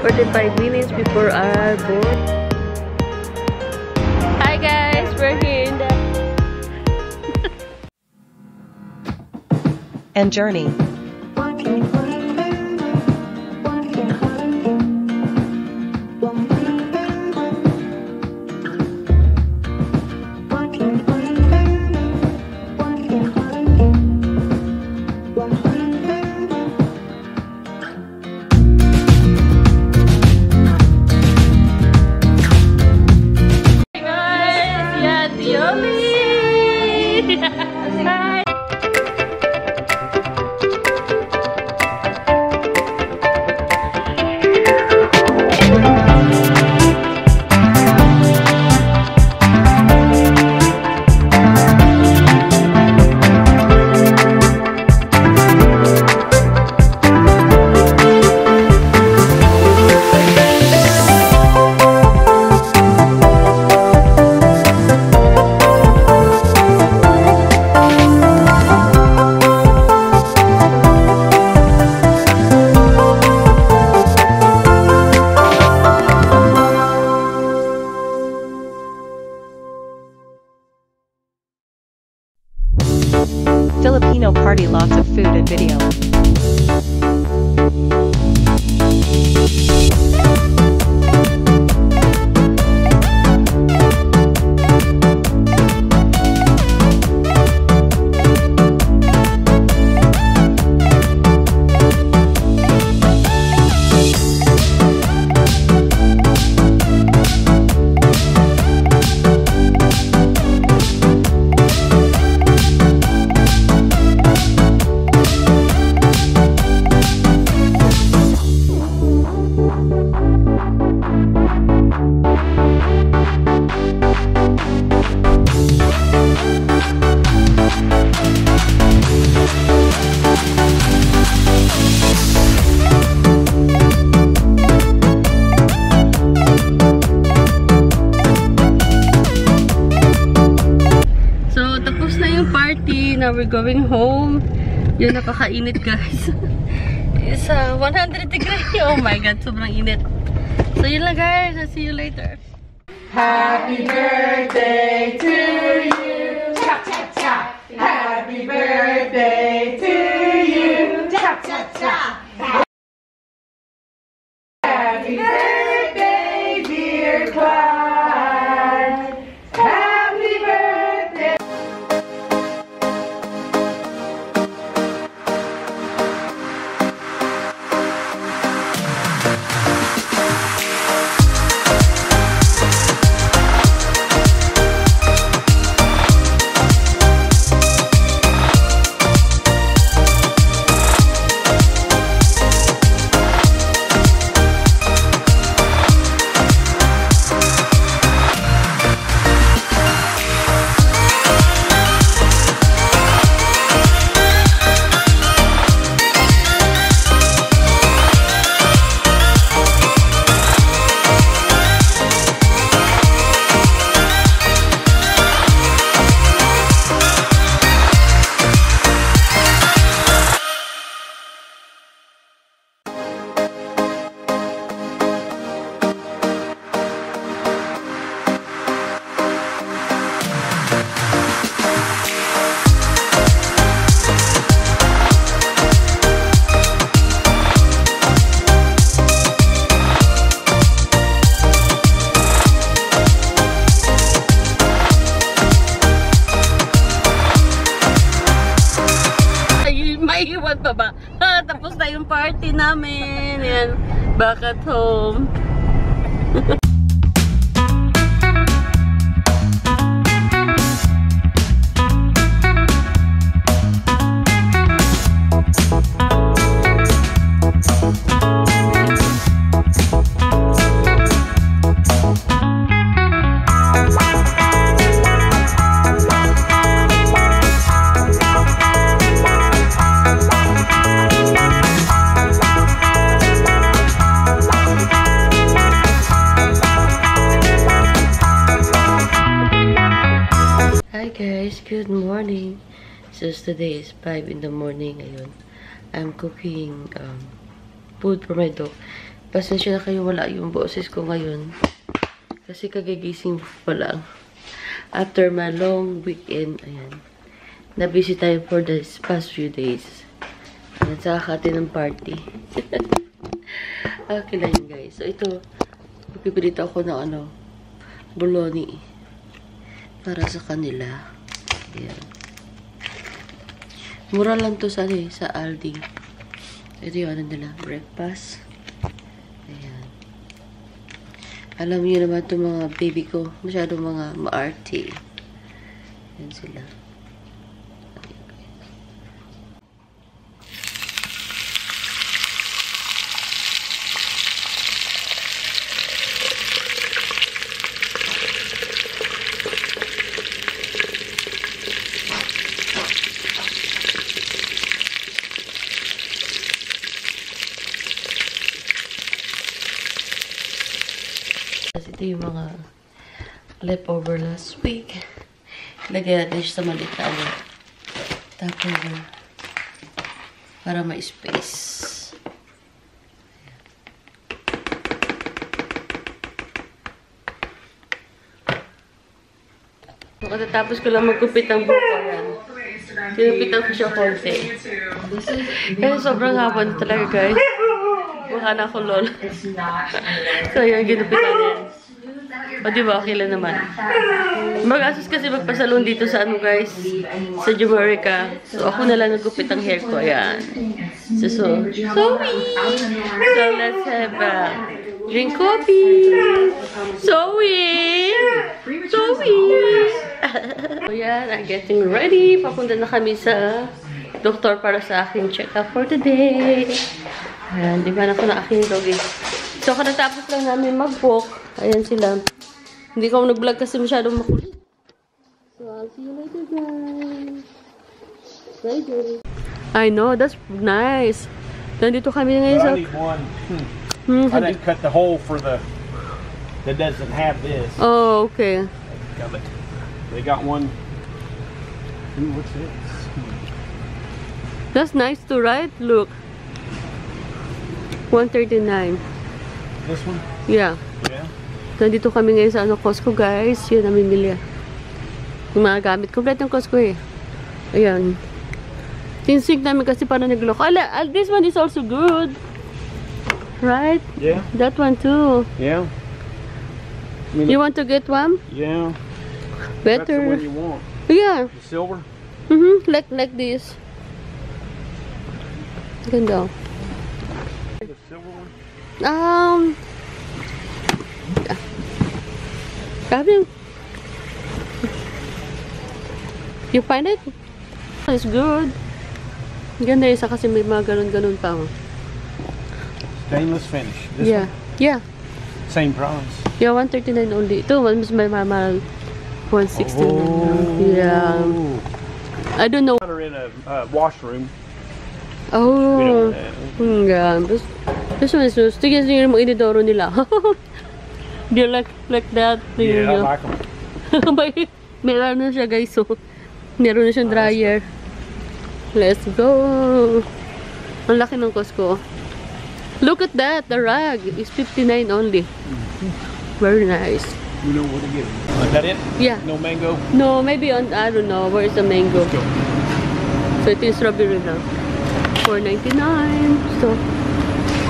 45 minutes before our board. Hi guys, we're here in the and journey. Filipino party, lots of food and video. Now we're going home. Yun, nakakainit guys. It's 100 degrees. Oh my god, sobrang init. So yun lang guys. I'll see you later. Happy birthday to you. Cha cha cha. Happy birthday to you. Cha cha cha. Happy birthday, dear Clyde. Happy birthday. Iwan pa ba? Tapos na yung party namin. Yan. Back at home. Good morning. So today is 5 in the morning. Ayun. I'm cooking food for my dog. Pasensya na kayo, wala yung boses ko ngayon. Kasi kagigising pa lang. After my long weekend, ayan. Na-busy tayo for the past few days. Ayan, sa kakati ng party. Okay lang yun, guys. So, ito, pipilita ako ng bologna. Para sa kanila. Ayan. Mura lang to sa Aldi. Ito yung nila, breakfast. Ayan. Alam niyo naman itong mga baby ko, masyadong mga maarte. Ayan sila. Ito yung mga leftover last week. Lagyan natin siya sa maliit na tapos para ma-space. Pagkatapos ko lang magkupit ang buko yan. Sinupitan ko siya konti. Kasi sobrang haba na talaga, guys. Mukha na ako lol. So, yun, ginupitan yan. O, diba? Okay lang naman. Mag-asos kasi magpasalon dito sa guys. Sa Jamaica. So, ako na lang nagupit ang hair ko. Ayan. So, let's have drink coffee. Zoe! So, yan. I'm getting ready. Papunta na kami sa doktor para sa aking check-up for today. Ayan, di ba na ko na aking doggy. So, katapos lang namin mag-walk. Ayan sila. Hindi ko nag-vlog kasi masyadong makulit. So, I'll see you later, guys. Later. I know, that's nice. Nandito kami ngayon sa... I need one. I didn't cut the hole for the... that doesn't have this. Oh, okay. They got one. Ooh, what's this? That's nice too, right? Look. 139. This one? Yeah. Yeah. Nandito kami ngayon sa Costco, guys. Yun, namimili. Yung mga gamit. Complete ng Costco eh. Ayan. Tinsig namin kasi para nagloko. This one is also good. Right? Yeah. That one too. Yeah. I mean, You want to get one? yeah. That's the Better. one you want. Yeah. The silver? Like this. Ganda. The silver one? Grabe. You find it? It's good. Ganda isa kasi may mga ganun-ganun pa. Stainless finish. This Yeah. one? Yeah. Same price. Yeah, 139 only. Ito, mas may mahal. 160 na. Yeah. I don't know. Are in a washroom. Oh. Yeah. This one is nice. Tignan nyo yung mga inidoro nila. Do you like that? Yeah, I like them. Meron na siya, guys. So, meron na siyang dryer. Let's go. Ang laki ng Costco. Look at that. The rag is 59 only. Very nice. You know where to get it. Is that it? Yeah. No mango? No, maybe on, I don't know. Where is the mango? Let's go. So, ito yung strawberry na. $4.99. So,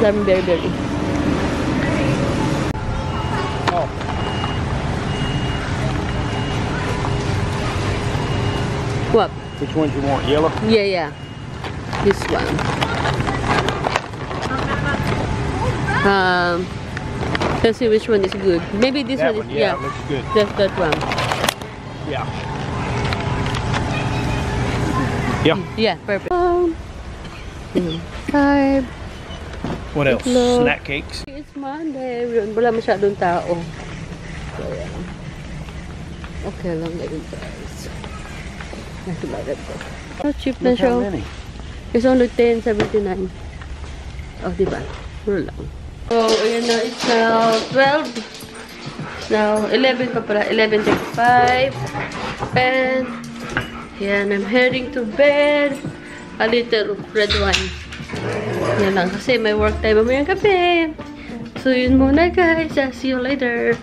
daming berry. Oh. What? Which ones you want? Yellow? Yeah. This one. Let's see which one is good. Maybe this That one one, is, yeah, looks good. that one. Yeah. Yeah. Yeah, perfect. 5. What else? Itlog. Snack cakes. It's Monday. Wala masyadong tao. So, yeah. Okay lang na yun, guys. So cheap na Look how siya. many. It's only 10.79. Oh, diba? Mura lang. So, ayan na. It's now 12. It's now 11 pa pala. 11:35. And, yan. I'm heading to bed. A little red wine. Yan lang. Kasi may work time mamayang gabi. So, yun muna guys. See you later.